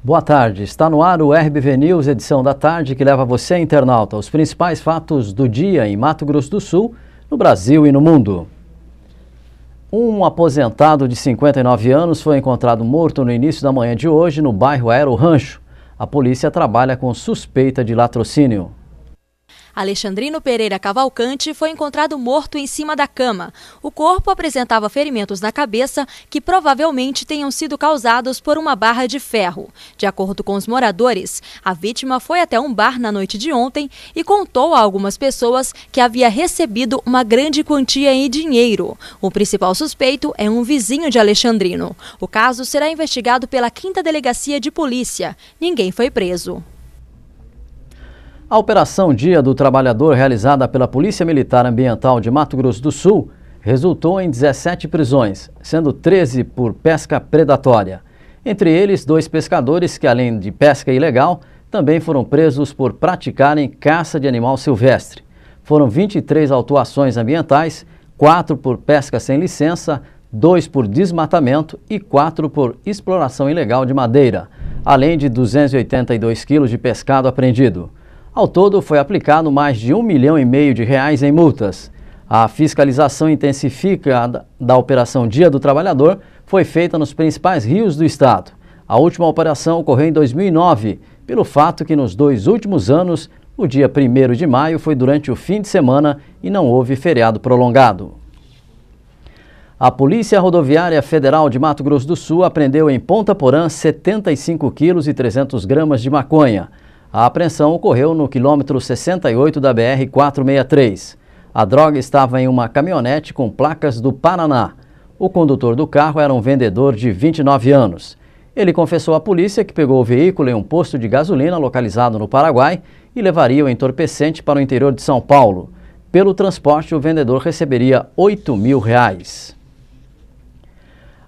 Boa tarde, está no ar o RBV News, edição da tarde, que leva você, internauta, aos principais fatos do dia em Mato Grosso do Sul, no Brasil e no mundo. Um aposentado de 59 anos foi encontrado morto no início da manhã de hoje no bairro Aero Rancho. A polícia trabalha com suspeita de latrocínio. Alexandrino Pereira Cavalcante foi encontrado morto em cima da cama. O corpo apresentava ferimentos na cabeça que provavelmente tenham sido causados por uma barra de ferro. De acordo com os moradores, a vítima foi até um bar na noite de ontem e contou a algumas pessoas que havia recebido uma grande quantia em dinheiro. O principal suspeito é um vizinho de Alexandrino. O caso será investigado pela 5ª Delegacia de Polícia. Ninguém foi preso. A Operação Dia do Trabalhador, realizada pela Polícia Militar Ambiental de Mato Grosso do Sul, resultou em 17 prisões, sendo 13 por pesca predatória. Entre eles, 2 pescadores que, além de pesca ilegal, também foram presos por praticarem caça de animal silvestre. Foram 23 autuações ambientais, 4 por pesca sem licença, 2 por desmatamento e 4 por exploração ilegal de madeira, além de 282 quilos de pescado apreendido. Ao todo, foi aplicado mais de R$1,5 milhão em multas. A fiscalização intensificada da Operação Dia do Trabalhador foi feita nos principais rios do estado. A última operação ocorreu em 2009, pelo fato que nos 2 últimos anos, o dia 1º de maio foi durante o fim de semana e não houve feriado prolongado. A Polícia Rodoviária Federal de Mato Grosso do Sul apreendeu em Ponta Porã 75 quilos e 300 gramas de maconha. A apreensão ocorreu no quilômetro 68 da BR-463. A droga estava em uma caminhonete com placas do Paraná. O condutor do carro era um vendedor de 29 anos. Ele confessou à polícia que pegou o veículo em um posto de gasolina localizado no Paraguai e levaria o entorpecente para o interior de São Paulo. Pelo transporte, o vendedor receberia R$8 mil.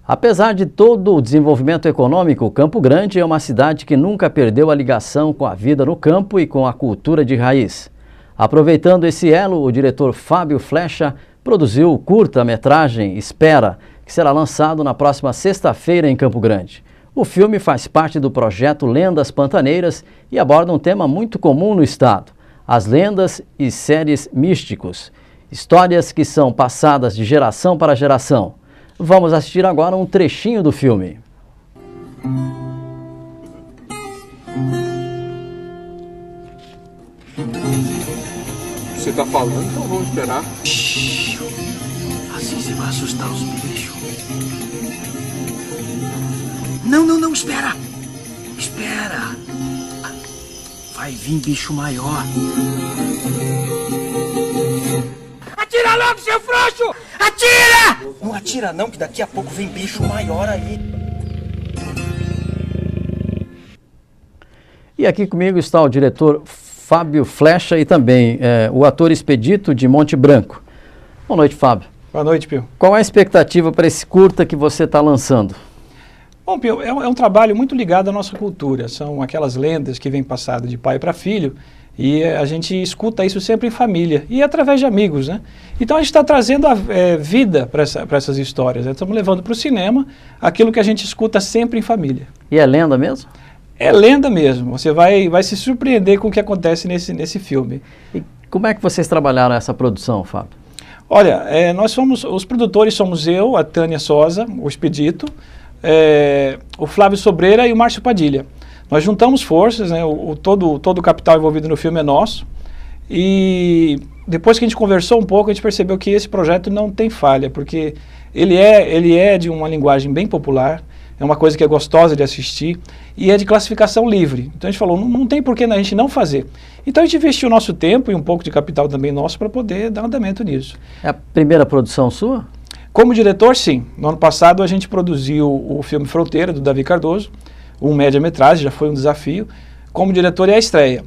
Apesar de todo o desenvolvimento econômico, Campo Grande é uma cidade que nunca perdeu a ligação com a vida no campo e com a cultura de raiz. Aproveitando esse elo, o diretor Fábio Flecha produziu o curta-metragem Espera, que será lançado na próxima sexta-feira em Campo Grande. O filme faz parte do projeto Lendas Pantaneiras e aborda um tema muito comum no estado: as lendas e séries místicos, histórias que são passadas de geração para geração. Vamos assistir agora um trechinho do filme. Você tá falando, então vamos esperar. Shhh. Assim você vai assustar os bichos. Não, espera! Espera! Vai vir bicho maior. Atira logo, seu frouxo! Atira! Não atira não, que daqui a pouco vem bicho maior aí. E aqui comigo está o diretor Fábio Flecha e também o ator Expedito de Monte Branco. Boa noite, Fábio. Boa noite, Pio. Qual é a expectativa para esse curta que você está lançando? Bom, Pio, é um trabalho muito ligado à nossa cultura. São aquelas lendas que vêm passado de pai para filho. E a gente escuta isso sempre em família e através de amigos, né? Então a gente está trazendo a vida para essas histórias, né? Estamos levando para o cinema aquilo que a gente escuta sempre em família. E é lenda mesmo? É lenda mesmo. Você vai se surpreender com o que acontece nesse filme. E como é que vocês trabalharam essa produção, Fábio? Olha, os produtores somos eu, a Tânia Sosa, o Expedito, o Flávio Sobreira e o Márcio Padilha. Nós juntamos forças, né? Todo o capital envolvido no filme é nosso, e depois que a gente conversou um pouco, a gente percebeu que esse projeto não tem falha, porque ele é de uma linguagem bem popular, é uma coisa que é gostosa de assistir, e é de classificação livre. Então a gente falou, não tem por que a gente não fazer. Então a gente investiu o nosso tempo e um pouco de capital também nosso para poder dar andamento nisso. É a primeira produção sua? Como diretor, sim. No ano passado a gente produziu o filme Fronteira, do Davi Cardoso, um média-metragem, já foi um desafio. Como diretor é a estreia.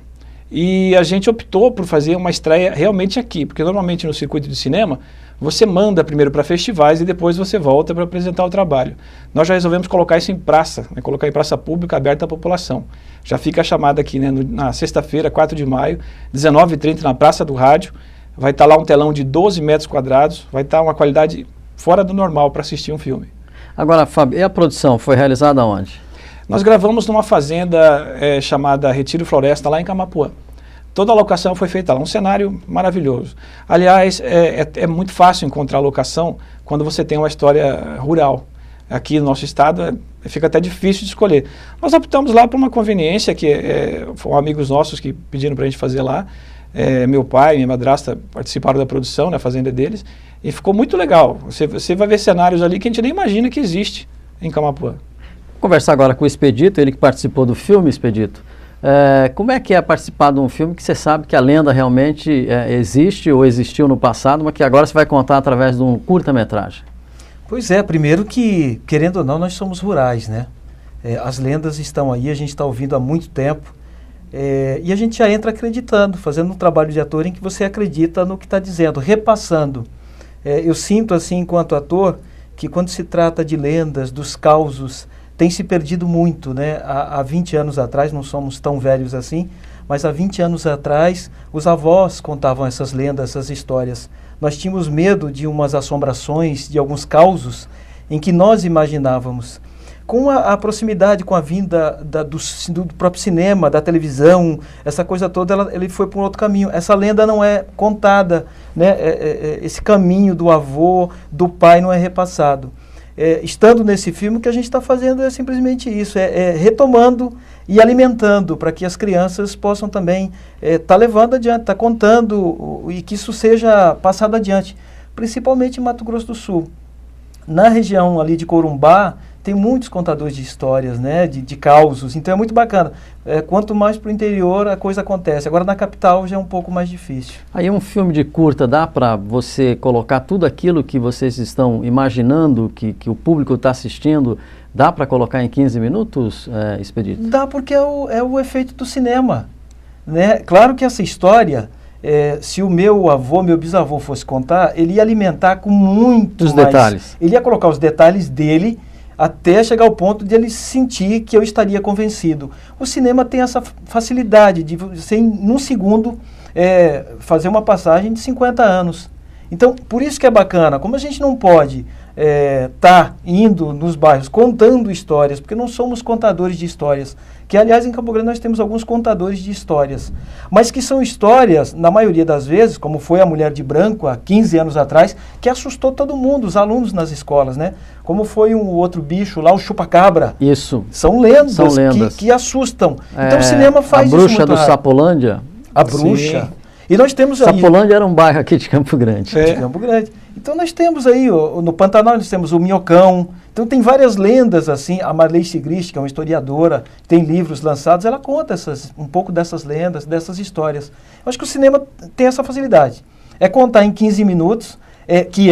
E a gente optou por fazer uma estreia realmente aqui, porque normalmente no circuito de cinema você manda primeiro para festivais e depois você volta para apresentar o trabalho. Nós já resolvemos colocar isso em praça, né, colocar em praça pública aberta à população. Já fica a chamada aqui, né, na sexta-feira, 4 de maio, 19h30, na Praça do Rádio. Vai estar lá um telão de 12 metros quadrados, vai estar uma qualidade fora do normal para assistir um filme. Agora, Fábio, e a produção foi realizada onde? Nós gravamos numa fazenda chamada Retiro Floresta, lá em Camapuã. Toda a locação foi feita lá, um cenário maravilhoso. Aliás, é muito fácil encontrar locação quando você tem uma história rural. Aqui no nosso estado fica até difícil de escolher. Nós optamos lá por uma conveniência, que foram amigos nossos que pediram para a gente fazer lá. Meu pai e minha madrasta participaram da produção na fazenda deles, e ficou muito legal. Você vai ver cenários ali que a gente nem imagina que existe em Camapuã. Vou conversar agora com o Expedito, ele que participou do filme, Expedito. Como é que é participar de um filme que você sabe que a lenda realmente existe ou existiu no passado, mas que agora você vai contar através de um curta-metragem? Pois é, primeiro que, querendo ou não, nós somos rurais, né? As lendas estão aí, a gente está ouvindo há muito tempo, e a gente já entra acreditando, fazendo um trabalho de ator em que você acredita no que está dizendo, repassando. Eu sinto, assim, enquanto ator, que quando se trata de lendas, dos causos, tem se perdido muito, né? Há 20 anos atrás, não somos tão velhos assim, mas há 20 anos atrás, os avós contavam essas lendas, essas histórias. Nós tínhamos medo de umas assombrações, de alguns causos em que nós imaginávamos. Com a proximidade, com a vinda do próprio cinema, da televisão, essa coisa toda, ele foi para um outro caminho. Essa lenda não é contada, né? Esse caminho do avô, do pai não é repassado. Estando nesse filme, o que a gente está fazendo é simplesmente isso, retomando e alimentando para que as crianças possam também estar levando adiante, estar contando e que isso seja passado adiante, principalmente em Mato Grosso do Sul. Na região ali de Corumbá, tem muitos contadores de histórias, né, de causos, então é muito bacana. Quanto mais para o interior, a coisa acontece. Agora na capital já é um pouco mais difícil. Aí um filme de curta, dá para você colocar tudo aquilo que vocês estão imaginando, que o público está assistindo, dá para colocar em 15 minutos, Expedito? Dá, porque é o efeito do cinema, né? Claro que essa história, se o meu avô, meu bisavô fosse contar, ele ia alimentar com muitos detalhes. Ele ia colocar os detalhes dele, até chegar ao ponto de ele sentir que eu estaria convencido. O cinema tem essa facilidade de você, num segundo, fazer uma passagem de 50 anos. Então, por isso que é bacana. Como a gente não pode tá indo nos bairros contando histórias, porque não somos contadores de histórias, que aliás em Campo Grande nós temos alguns contadores de histórias, mas que são histórias, na maioria das vezes, como foi a Mulher de Branco há 15 anos atrás, que assustou todo mundo, os alunos nas escolas, né? Como foi um outro bicho lá, o chupa-cabra. Isso. São lendas. Que assustam. Então o cinema faz isso. A bruxa do Sapolândia? A bruxa. Sim. E nós temos aí... Sapolândia era um bairro aqui de Campo Grande. De Campo Grande. Então nós temos aí, no Pantanal nós temos o Minhocão. Então tem várias lendas assim. A Marley Sigrist, que é uma historiadora, tem livros lançados, ela conta um pouco dessas lendas, dessas histórias. Eu acho que o cinema tem essa facilidade. É contar em 15 minutos, que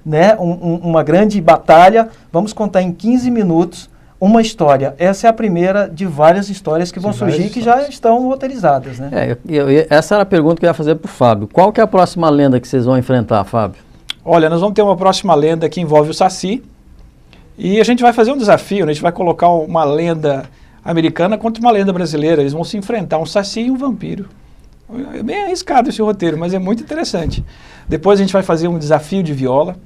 né, uma grande batalha. Vamos contar em 15 minutos uma história. Essa é a primeira de várias histórias que vão surgir, que já estão roteirizadas, né? Essa era a pergunta que eu ia fazer para o Fábio. Qual que é a próxima lenda que vocês vão enfrentar, Fábio? Olha, nós vamos ter uma próxima lenda que envolve o Saci, e a gente vai fazer um desafio, né? A gente vai colocar uma lenda americana contra uma lenda brasileira. Eles vão se enfrentar, um Saci e um vampiro. É bem arriscado esse roteiro, mas é muito interessante. Depois a gente vai fazer um desafio de viola.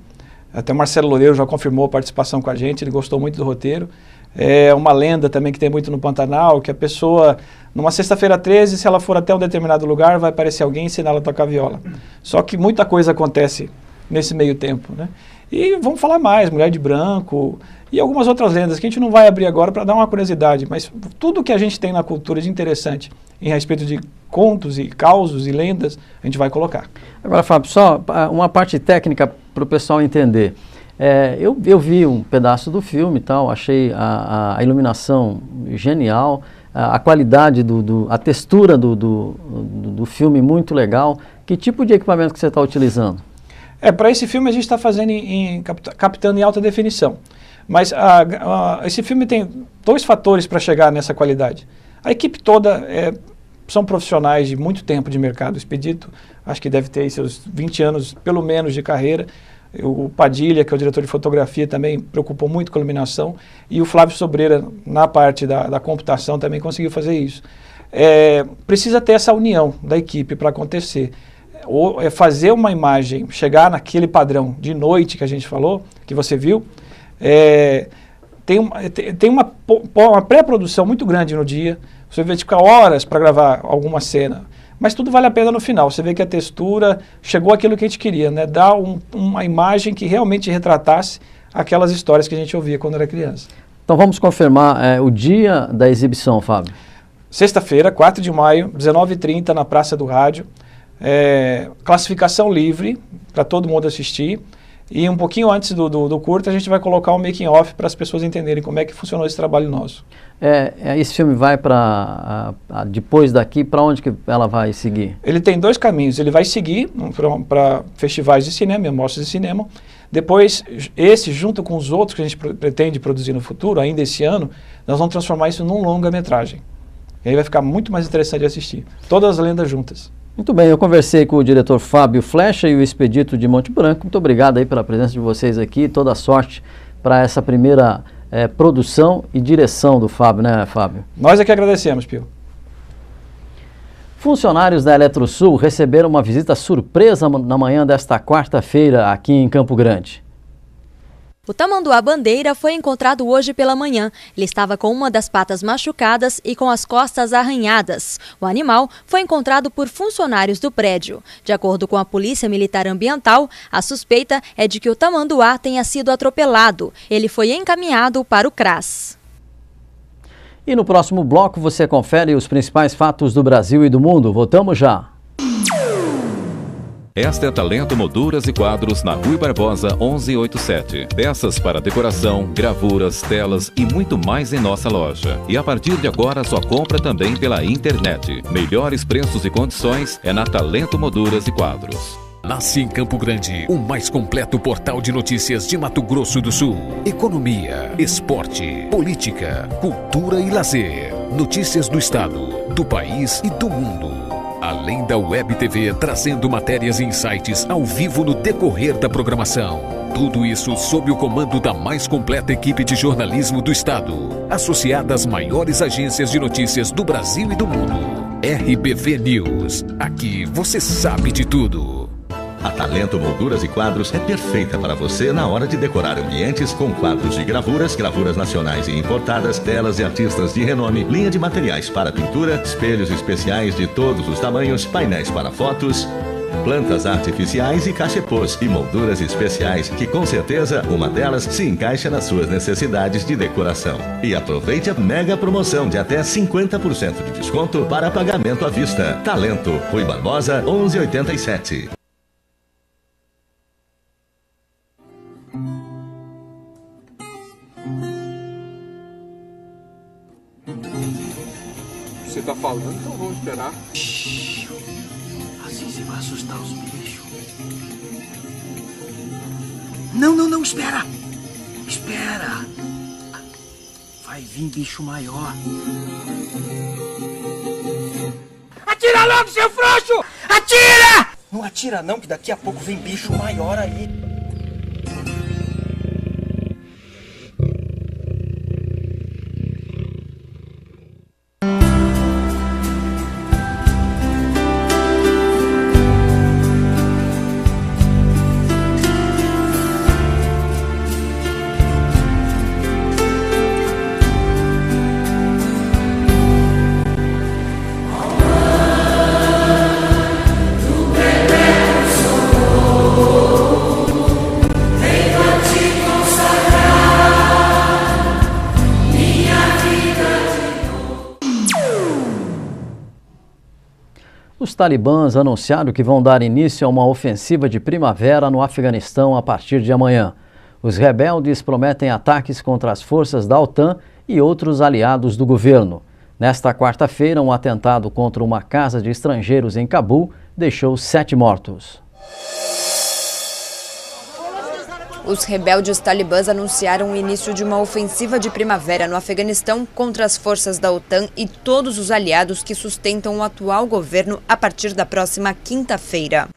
Até o Marcelo Loureiro já confirmou a participação com a gente, ele gostou muito do roteiro. É uma lenda também que tem muito no Pantanal, que a pessoa, numa sexta-feira 13, se ela for até um determinado lugar, vai aparecer alguém e ensinar ela a tocar viola. Só que muita coisa acontece nesse meio tempo, né? E vamos falar mais, Mulher de Branco e algumas outras lendas que a gente não vai abrir agora para dar uma curiosidade, mas tudo que a gente tem na cultura de interessante em respeito de contos e causos e lendas, a gente vai colocar. Agora, Fábio, só uma parte técnica para o pessoal entender. Eu vi um pedaço do filme e tal, achei a iluminação genial, a qualidade, a textura do filme muito legal. Que tipo de equipamento que você está utilizando? Para esse filme a gente está fazendo captando em alta definição. Mas esse filme tem dois fatores para chegar nessa qualidade. A equipe toda são profissionais de muito tempo de mercado. O Expedito, acho que deve ter seus 20 anos, pelo menos, de carreira. O Padilha, que é o diretor de fotografia, também preocupou muito com a iluminação. E o Flávio Sobreira, na parte da computação, também conseguiu fazer isso. Precisa ter essa união da equipe para acontecer. Fazer uma imagem, chegar naquele padrão de noite que a gente falou, que você viu, tem uma pré-produção muito grande no dia, você vai ficar horas para gravar alguma cena, mas tudo vale a pena no final. Você vê que a textura chegou àquilo que a gente queria, né? Dar uma imagem que realmente retratasse aquelas histórias que a gente ouvia quando era criança. Então vamos confirmar o dia da exibição, Fábio. Sexta-feira, 4 de maio, 19h30, na Praça do Rádio. Classificação livre para todo mundo assistir. E um pouquinho antes do curta, a gente vai colocar um making-off para as pessoas entenderem como é que funcionou esse trabalho nosso. Esse filme vai para, depois daqui, para onde que ela vai seguir? Ele tem 2 caminhos. Ele vai seguir para festivais de cinema, mostras de cinema. Depois, junto com os outros que a gente pretende produzir no futuro, ainda esse ano, nós vamos transformar isso num longa-metragem. E aí vai ficar muito mais interessante de assistir. Todas as lendas juntas. Muito bem, eu conversei com o diretor Fábio Flecha e o Expedito de Monte Branco. Muito obrigado aí pela presença de vocês aqui. Toda a sorte para essa primeira produção e direção do Fábio, né, Fábio? Nós é que agradecemos, Pio. Funcionários da Eletrosul receberam uma visita surpresa na manhã desta quarta-feira aqui em Campo Grande. O tamanduá-bandeira foi encontrado hoje pela manhã. Ele estava com uma das patas machucadas e com as costas arranhadas. O animal foi encontrado por funcionários do prédio. De acordo com a Polícia Militar Ambiental, a suspeita é de que o tamanduá tenha sido atropelado. Ele foi encaminhado para o CRAS. E no próximo bloco você confere os principais fatos do Brasil e do mundo. Voltamos já. Esta é Talento Molduras e Quadros na Rui Barbosa 1187. Peças para decoração, gravuras, telas e muito mais em nossa loja. E a partir de agora sua compra também pela internet. Melhores preços e condições é na Talento Molduras e Quadros. Nasce em Campo Grande, o mais completo portal de notícias de Mato Grosso do Sul. Economia, esporte, política, cultura e lazer. Notícias do estado, do país e do mundo. Além da Web TV trazendo matérias e insights ao vivo no decorrer da programação. Tudo isso sob o comando da mais completa equipe de jornalismo do estado, associada às maiores agências de notícias do Brasil e do mundo. RBV News. Aqui você sabe de tudo. A Talento Molduras e Quadros é perfeita para você na hora de decorar ambientes com quadros de gravuras, gravuras nacionais e importadas, telas e artistas de renome, linha de materiais para pintura, espelhos especiais de todos os tamanhos, painéis para fotos, plantas artificiais e cachepôs e molduras especiais que com certeza uma delas se encaixa nas suas necessidades de decoração. E aproveite a mega promoção de até 50% de desconto para pagamento à vista. Talento, Rui Barbosa 1187. Você tá falando, então vamos esperar. Assim você vai assustar os bichos. Não, espera! Espera! Vai vir bicho maior. Atira logo, seu frouxo! Atira! Não atira não, que daqui a pouco vem bicho maior aí. Os talibãs anunciaram que vão dar início a uma ofensiva de primavera no Afeganistão a partir de amanhã. Os rebeldes prometem ataques contra as forças da OTAN e outros aliados do governo. Nesta quarta-feira, um atentado contra uma casa de estrangeiros em Cabul deixou 7 mortos. Os rebeldes talibãs anunciaram o início de uma ofensiva de primavera no Afeganistão contra as forças da OTAN e todos os aliados que sustentam o atual governo a partir da próxima quinta-feira.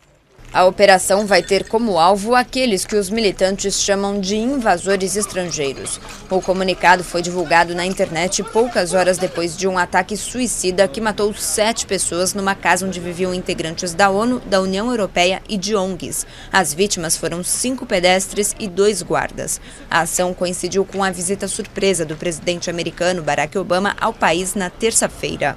A operação vai ter como alvo aqueles que os militantes chamam de invasores estrangeiros. O comunicado foi divulgado na internet poucas horas depois de um ataque suicida que matou 7 pessoas numa casa onde viviam integrantes da ONU, da União Europeia e de ONGs. As vítimas foram 5 pedestres e 2 guardas. A ação coincidiu com a visita surpresa do presidente americano Barack Obama ao país na terça-feira.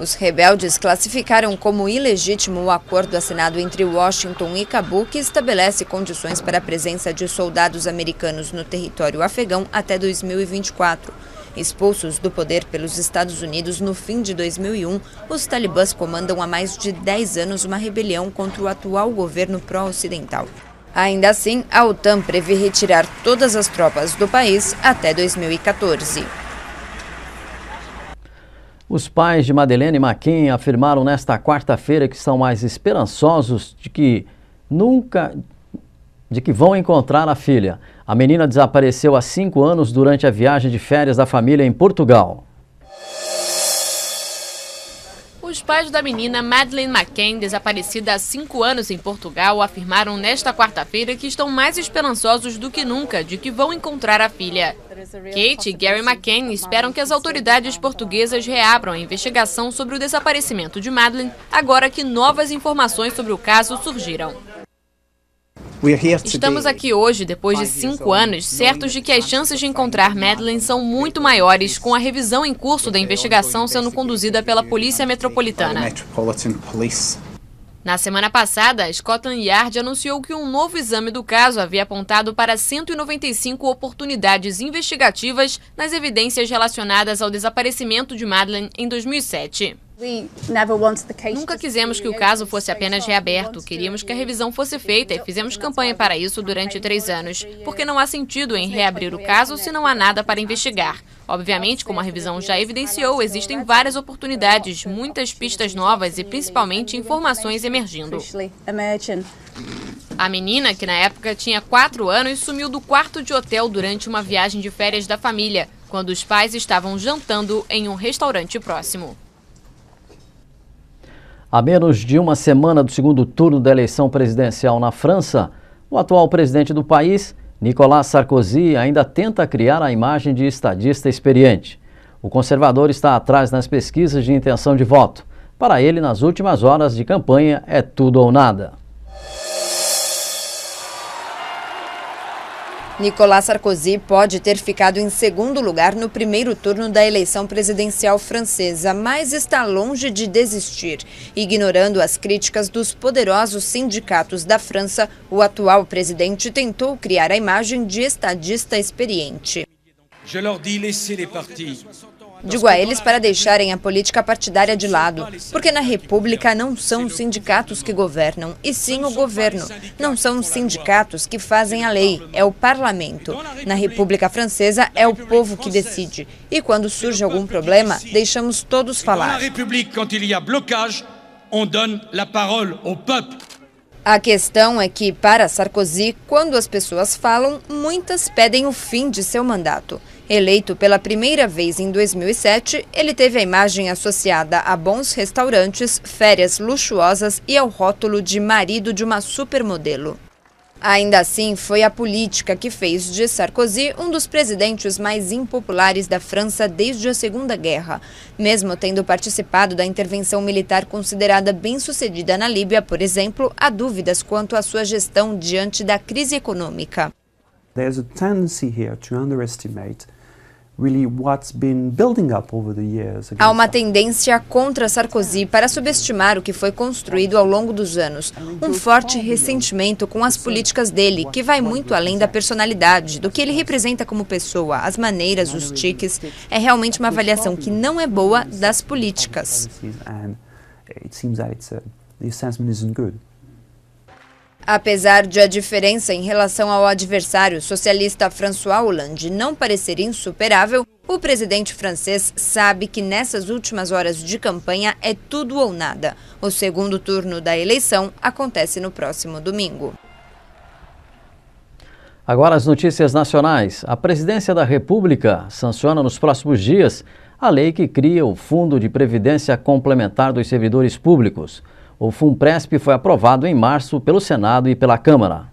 Os rebeldes classificaram como ilegítimo o acordo assinado entre Washington e Cabul, que estabelece condições para a presença de soldados americanos no território afegão até 2024. Expulsos do poder pelos Estados Unidos no fim de 2001, os talibãs comandam há mais de 10 anos uma rebelião contra o atual governo pró-ocidental. Ainda assim, a OTAN prevê retirar todas as tropas do país até 2014. Os pais de Madeleine McCann afirmaram nesta quarta-feira que estão mais esperançosos de que vão encontrar a filha. A menina desapareceu há 5 anos durante a viagem de férias da família em Portugal. Os pais da menina Madeleine McCann, desaparecida há 5 anos em Portugal, afirmaram nesta quarta-feira que estão mais esperançosos do que nunca de que vão encontrar a filha. Kate e Gary McCann esperam que as autoridades portuguesas reabram a investigação sobre o desaparecimento de Madeleine, agora que novas informações sobre o caso surgiram. Estamos aqui hoje, depois de 5 anos, certos de que as chances de encontrar Madeleine são muito maiores, com a revisão em curso da investigação sendo conduzida pela Polícia Metropolitana. Na semana passada, a Scotland Yard anunciou que um novo exame do caso havia apontado para 195 oportunidades investigativas nas evidências relacionadas ao desaparecimento de Madeleine em 2007. Nunca quisemos que o caso fosse apenas reaberto, queríamos que a revisão fosse feita e fizemos campanha para isso durante 3 anos, porque não há sentido em reabrir o caso se não há nada para investigar. Obviamente, como a revisão já evidenciou, existem várias oportunidades, muitas pistas novas e principalmente informações emergindo. A menina, que na época tinha 4 anos, sumiu do quarto de hotel durante uma viagem de férias da família, quando os pais estavam jantando em um restaurante próximo. A menos de uma semana do segundo turno da eleição presidencial na França, o atual presidente do país, Nicolas Sarkozy, ainda tenta criar a imagem de estadista experiente. O conservador está atrás nas pesquisas de intenção de voto. Para ele, nas últimas horas de campanha, é tudo ou nada. Nicolas Sarkozy pode ter ficado em segundo lugar no primeiro turno da eleição presidencial francesa, mas está longe de desistir. Ignorando as críticas dos poderosos sindicatos da França, o atual presidente tentou criar a imagem de estadista experiente. Digo a eles para deixarem a política partidária de lado, porque na República não são os sindicatos que governam, e sim o governo. Não são os sindicatos que fazem a lei, é o parlamento. Na República Francesa é o povo que decide. E quando surge algum problema, deixamos todos falar. A questão é que, para Sarkozy, quando as pessoas falam, muitas pedem o fim de seu mandato. Eleito pela primeira vez em 2007, ele teve a imagem associada a bons restaurantes, férias luxuosas e ao rótulo de marido de uma supermodelo. Ainda assim, foi a política que fez de Sarkozy um dos presidentes mais impopulares da França desde a Segunda Guerra. Mesmo tendo participado da intervenção militar considerada bem-sucedida na Líbia, por exemplo, há dúvidas quanto à sua gestão diante da crise econômica. There's a tendency here to underestimate Há uma tendência contra Sarkozy para subestimar o que foi construído ao longo dos anos. Um forte ressentimento com as políticas dele, que vai muito além da personalidade, do que ele representa como pessoa, as maneiras, os tiques. É realmente uma avaliação que não é boa das políticas. Apesar de a diferença em relação ao adversário socialista François Hollande não parecer insuperável, o presidente francês sabe que nessas últimas horas de campanha é tudo ou nada. O segundo turno da eleição acontece no próximo domingo. Agora as notícias nacionais. A Presidência da República sanciona nos próximos dias a lei que cria o Fundo de Previdência Complementar dos Servidores Públicos. O FUNPRESP foi aprovado em março pelo Senado e pela Câmara.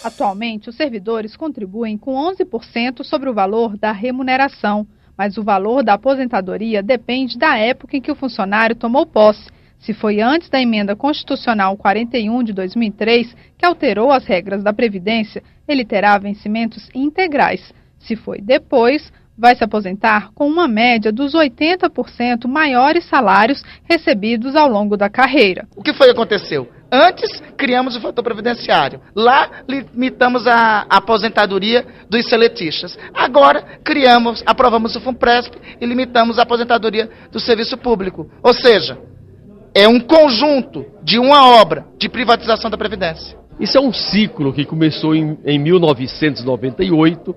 Atualmente, os servidores contribuem com 11% sobre o valor da remuneração, mas o valor da aposentadoria depende da época em que o funcionário tomou posse. Se foi antes da Emenda Constitucional 41 de 2003, que alterou as regras da Previdência, ele terá vencimentos integrais. Se foi depois, vai se aposentar com uma média dos 80% maiores salários recebidos ao longo da carreira. O que foi que aconteceu? Antes, criamos o fator previdenciário. Lá, limitamos a aposentadoria dos seletistas. Agora, aprovamos o FUNPRESP e limitamos a aposentadoria do serviço público. Ou seja, é um conjunto de uma obra de privatização da Previdência. Isso é um ciclo que começou em 1998,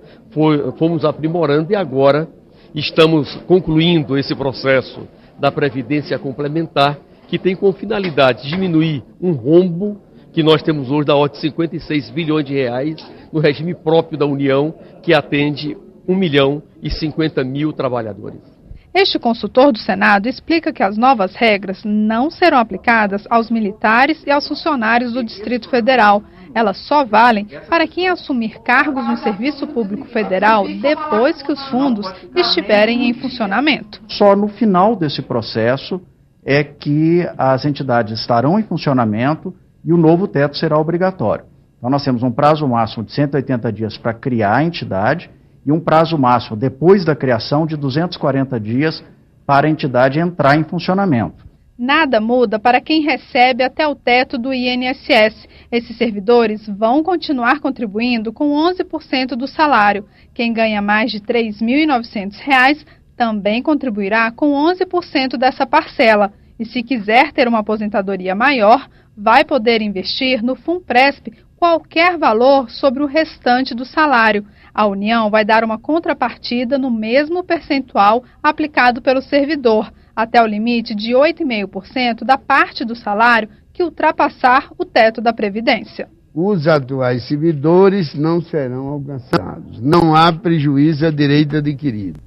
fomos aprimorando e agora estamos concluindo esse processo da Previdência Complementar, que tem como finalidade diminuir um rombo que nós temos hoje da ordem de 56 bilhões de reais no regime próprio da União, que atende 1.050.000 trabalhadores. Este consultor do Senado explica que as novas regras não serão aplicadas aos militares e aos funcionários do Distrito Federal. Elas só valem para quem assumir cargos no Serviço Público Federal depois que os fundos estiverem em funcionamento. Só no final desse processo é que as entidades estarão em funcionamento e o novo teto será obrigatório. Então nós temos um prazo máximo de 180 dias para criar a entidade e um prazo máximo depois da criação de 240 dias para a entidade entrar em funcionamento. Nada muda para quem recebe até o teto do INSS. Esses servidores vão continuar contribuindo com 11% do salário. Quem ganha mais de R$ 3.900 também contribuirá com 11% dessa parcela. E se quiser ter uma aposentadoria maior, vai poder investir no FUNPRESP qualquer valor sobre o restante do salário. A União vai dar uma contrapartida no mesmo percentual aplicado pelo servidor, até o limite de 8,5% da parte do salário que ultrapassar o teto da Previdência. Os atuais servidores não serão alcançados. Não há prejuízo a direito adquirido.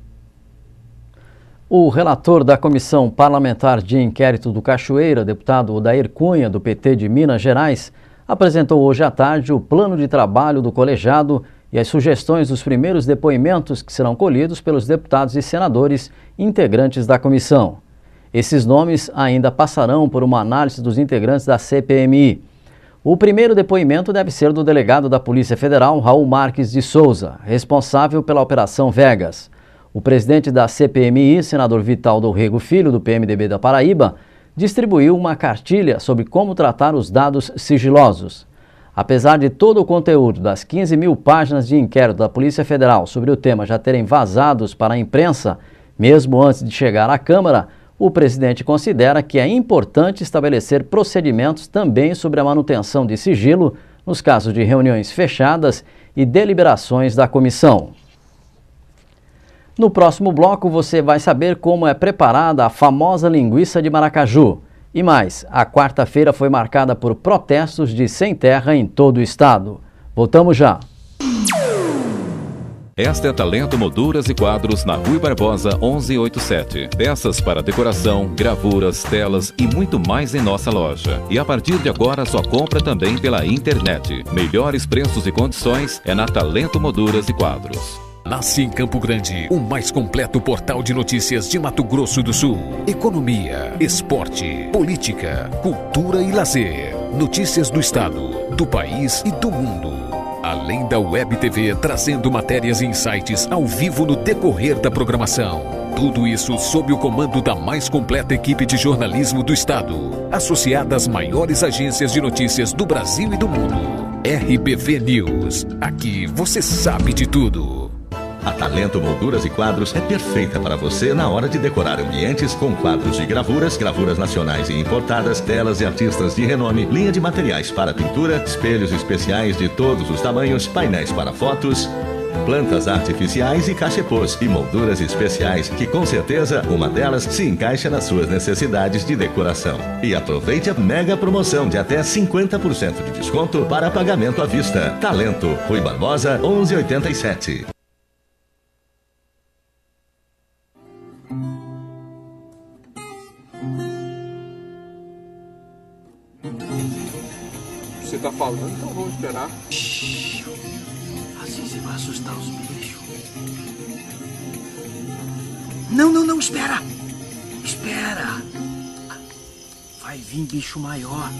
O relator da Comissão Parlamentar de Inquérito do Cachoeira, deputado Odair Cunha, do PT de Minas Gerais, apresentou hoje à tarde o plano de trabalho do colegiado e as sugestões dos primeiros depoimentos que serão colhidos pelos deputados e senadores integrantes da comissão. Esses nomes ainda passarão por uma análise dos integrantes da CPMI. O primeiro depoimento deve ser do delegado da Polícia Federal, Raul Marques de Souza, responsável pela Operação Vegas. O presidente da CPMI, senador Vital do Rego Filho, do PMDB da Paraíba, distribuiu uma cartilha sobre como tratar os dados sigilosos. Apesar de todo o conteúdo das 15.000 páginas de inquérito da Polícia Federal sobre o tema já terem vazados para a imprensa, mesmo antes de chegar à Câmara, o presidente considera que é importante estabelecer procedimentos também sobre a manutenção de sigilo nos casos de reuniões fechadas e deliberações da comissão. No próximo bloco você vai saber como é preparada a famosa linguiça de Maracaju. E mais, a quarta-feira foi marcada por protestos de sem terra em todo o estado. Voltamos já. Esta é Talento Molduras e Quadros na Rui Barbosa 1187. Peças para decoração, gravuras, telas e muito mais em nossa loja. E a partir de agora sua compra também pela internet. Melhores preços e condições é na Talento Molduras e Quadros. Nasce em Campo Grande, o mais completo portal de notícias de Mato Grosso do Sul. Economia, esporte, política, cultura e lazer. Notícias do estado, do país e do mundo. Além da Web TV trazendo matérias e insights ao vivo no decorrer da programação. Tudo isso sob o comando da mais completa equipe de jornalismo do estado, associada às maiores agências de notícias do Brasil e do mundo. RBV News. Aqui você sabe de tudo. A Talento Molduras e Quadros é perfeita para você na hora de decorar ambientes com quadros de gravuras, gravuras nacionais e importadas, telas e artistas de renome, linha de materiais para pintura, espelhos especiais de todos os tamanhos, painéis para fotos, plantas artificiais e cachepôs e molduras especiais que com certeza uma delas se encaixa nas suas necessidades de decoração. E aproveite a mega promoção de até 50% de desconto para pagamento à vista. Talento, Rui Barbosa 1187. Você tá falando, então vamos esperar. Assim você vai assustar os bichos. Não, espera! Espera! Vai vir bicho maior.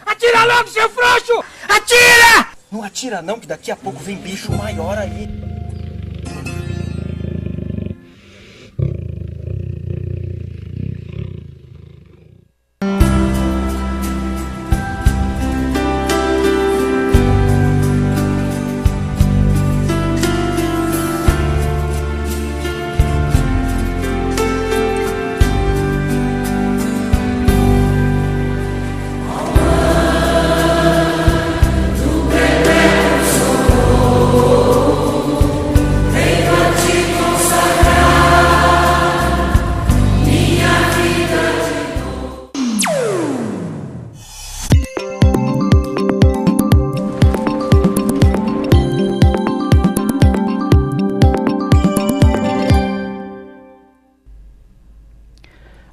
Atira logo, seu frouxo! Atira! Não atira não, que daqui a pouco vem bicho maior aí.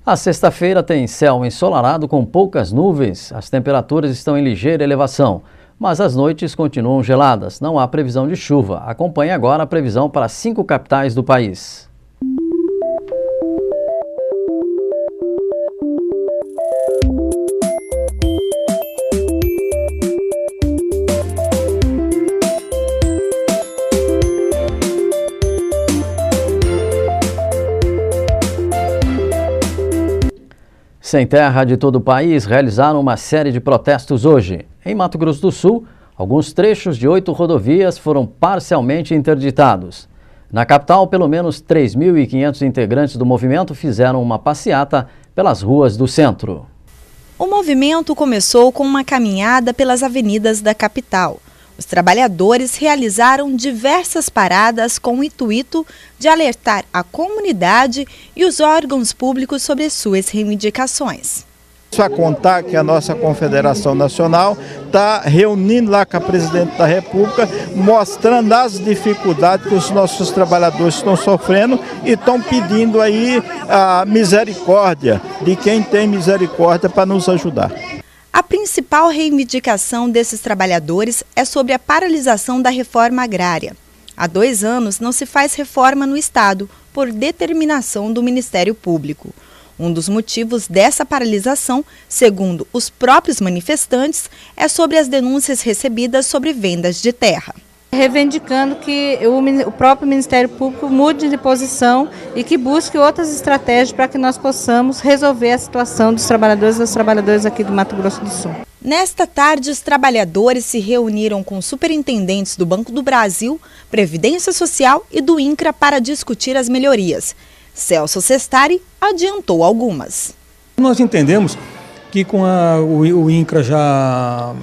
A sexta-feira tem céu ensolarado com poucas nuvens. As temperaturas estão em ligeira elevação, mas as noites continuam geladas. Não há previsão de chuva. Acompanhe agora a previsão para 5 capitais do país. Sem Terra de todo o país realizaram uma série de protestos hoje. Em Mato Grosso do Sul, alguns trechos de 8 rodovias foram parcialmente interditados. Na capital, pelo menos 3.500 integrantes do movimento fizeram uma passeata pelas ruas do centro. O movimento começou com uma caminhada pelas avenidas da capital. Os trabalhadores realizaram diversas paradas com o intuito de alertar a comunidade e os órgãos públicos sobre suas reivindicações. Só contar que a nossa Confederação Nacional está reunindo lá com a Presidente da República, mostrando as dificuldades que os nossos trabalhadores estão sofrendo e estão pedindo aí a misericórdia de quem tem misericórdia para nos ajudar. A principal reivindicação desses trabalhadores é sobre a paralisação da reforma agrária. Há 2 anos não se faz reforma no Estado, por determinação do Ministério Público. Um dos motivos dessa paralisação, segundo os próprios manifestantes, é sobre as denúncias recebidas sobre vendas de terra. Reivindicando que o próprio Ministério Público mude de posição e que busque outras estratégias para que nós possamos resolver a situação dos trabalhadores e das trabalhadoras aqui do Mato Grosso do Sul. Nesta tarde, os trabalhadores se reuniram com superintendentes do Banco do Brasil, Previdência Social e do INCRA para discutir as melhorias. Celso Sestari adiantou algumas. Nós entendemos que com o INCRA já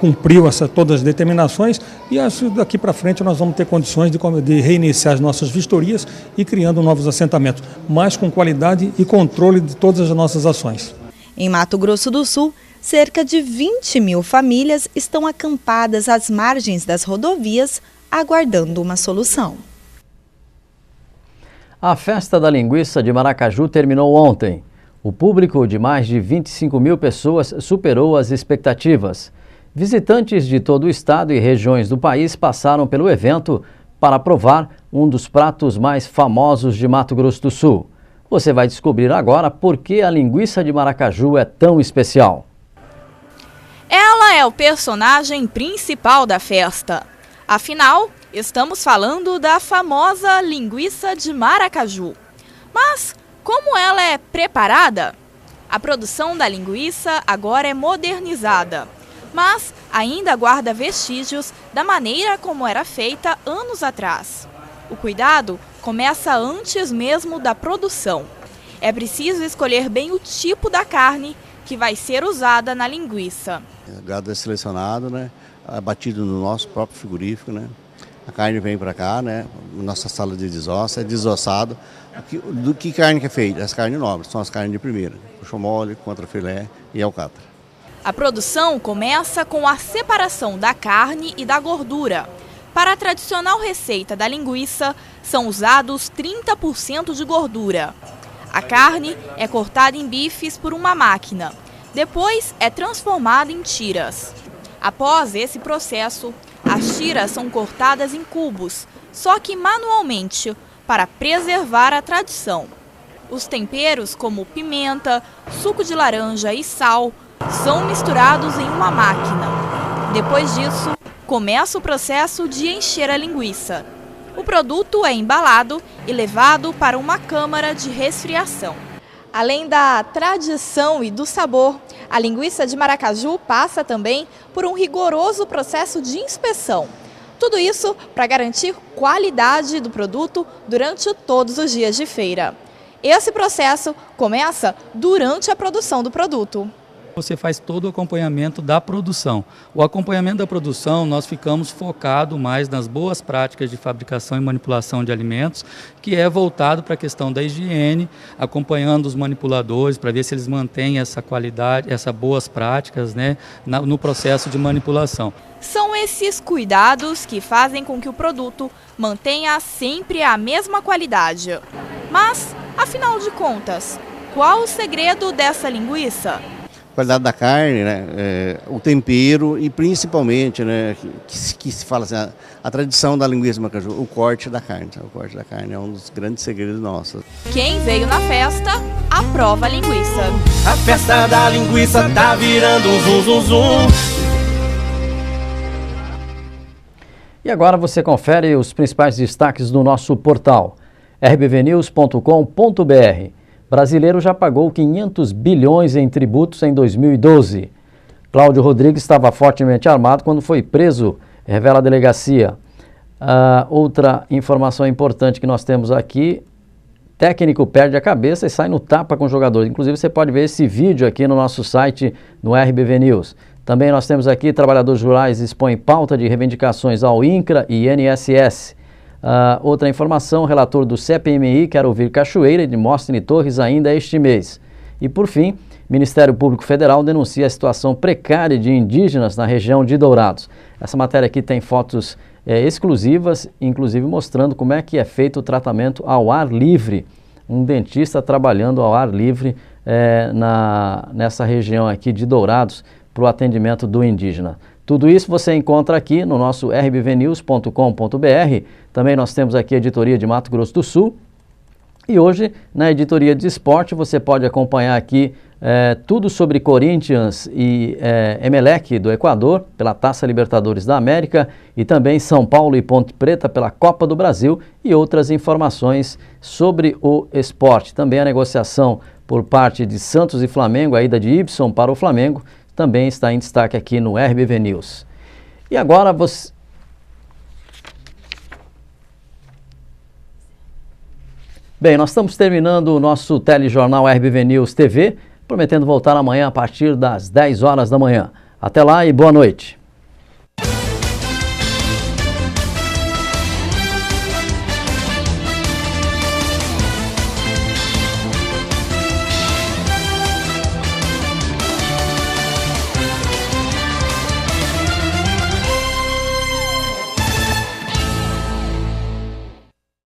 cumpriu todas as determinações e daqui para frente nós vamos ter condições de reiniciar as nossas vistorias e criando novos assentamentos, mas com qualidade e controle de todas as nossas ações. Em Mato Grosso do Sul, cerca de 20.000 famílias estão acampadas às margens das rodovias, aguardando uma solução. A festa da linguiça de Maracaju terminou ontem. O público de mais de 25.000 pessoas superou as expectativas. Visitantes de todo o estado e regiões do país passaram pelo evento para provar um dos pratos mais famosos de Mato Grosso do Sul. Você vai descobrir agora por que a linguiça de Maracaju é tão especial. Ela é o personagem principal da festa. Afinal, estamos falando da famosa linguiça de Maracaju. Mas como ela é preparada? A produção da linguiça agora é modernizada, mas ainda guarda vestígios da maneira como era feita anos atrás. O cuidado começa antes mesmo da produção. É preciso escolher bem o tipo da carne que vai ser usada na linguiça. O gado é selecionado, né? Abatido no nosso próprio frigorífico, né? A carne vem para cá, né? Nossa sala de desossa é desossado. Do que carne que é feita? As carnes nobres, são as carnes de primeira. Coxão mole, contrafilé e alcatra. A produção começa com a separação da carne e da gordura. Para a tradicional receita da linguiça, são usados 30% de gordura. A carne é cortada em bifes por uma máquina. Depois é transformada em tiras. Após esse processo, as tiras são cortadas em cubos, só que manualmente, para preservar a tradição. Os temperos, como pimenta, suco de laranja e sal, são misturados em uma máquina. Depois disso, começa o processo de encher a linguiça. O produto é embalado e levado para uma câmara de resfriação. Além da tradição e do sabor, a linguiça de Maracaju passa também por um rigoroso processo de inspeção. Tudo isso para garantir qualidade do produto durante todos os dias de feira. Esse processo começa durante a produção do produto. Você faz todo o acompanhamento da produção. O acompanhamento da produção, nós ficamos focados mais nas boas práticas de fabricação e manipulação de alimentos, que é voltado para a questão da higiene, acompanhando os manipuladores para ver se eles mantêm essa qualidade, essas boas práticas, né, no processo de manipulação. São esses cuidados que fazem com que o produto mantenha sempre a mesma qualidade. Mas, afinal de contas, qual o segredo dessa linguiça? A qualidade da carne, né, o tempero e principalmente, né, que se fala assim, a tradição da linguiça de Maracaju, o corte da carne. O corte da carne é um dos grandes segredos nossos. Quem veio na festa, aprova a linguiça. A festa da linguiça tá virando um zum zum zum. E agora você confere os principais destaques do nosso portal rbvnews.com.br. Brasileiro já pagou 500 bilhões em tributos em 2012. Cláudio Rodrigues estava fortemente armado quando foi preso, revela a delegacia. Outra informação importante que nós temos aqui, técnico perde a cabeça e sai no tapa com jogadores. Inclusive você pode ver esse vídeo aqui no nosso site, no RBV News. Também nós temos aqui, trabalhadores rurais expõem pauta de reivindicações ao INCRA e INSS. Outra informação, relator do CPMI quer ouvir Cachoeira e Demóstenes Torres ainda este mês. E por fim, Ministério Público Federal denuncia a situação precária de indígenas na região de Dourados. Essa matéria aqui tem fotos exclusivas, inclusive mostrando como é que é feito o tratamento ao ar livre. Um dentista trabalhando ao ar livre nessa região aqui de Dourados para o atendimento do indígena. Tudo isso você encontra aqui no nosso rbvnews.com.br. Também nós temos aqui a editoria de Mato Grosso do Sul. E hoje, na editoria de esporte, você pode acompanhar aqui tudo sobre Corinthians e Emelec do Equador, pela Taça Libertadores da América, e também São Paulo e Ponte Preta pela Copa do Brasil e outras informações sobre o esporte. Também a negociação por parte de Santos e Flamengo, a ida de Ibson para o Flamengo, também está em destaque aqui no RBV News. E agora você... Bem, nós estamos terminando o nosso telejornal RBV News TV, prometendo voltar amanhã a partir das 10 horas da manhã. Até lá e boa noite.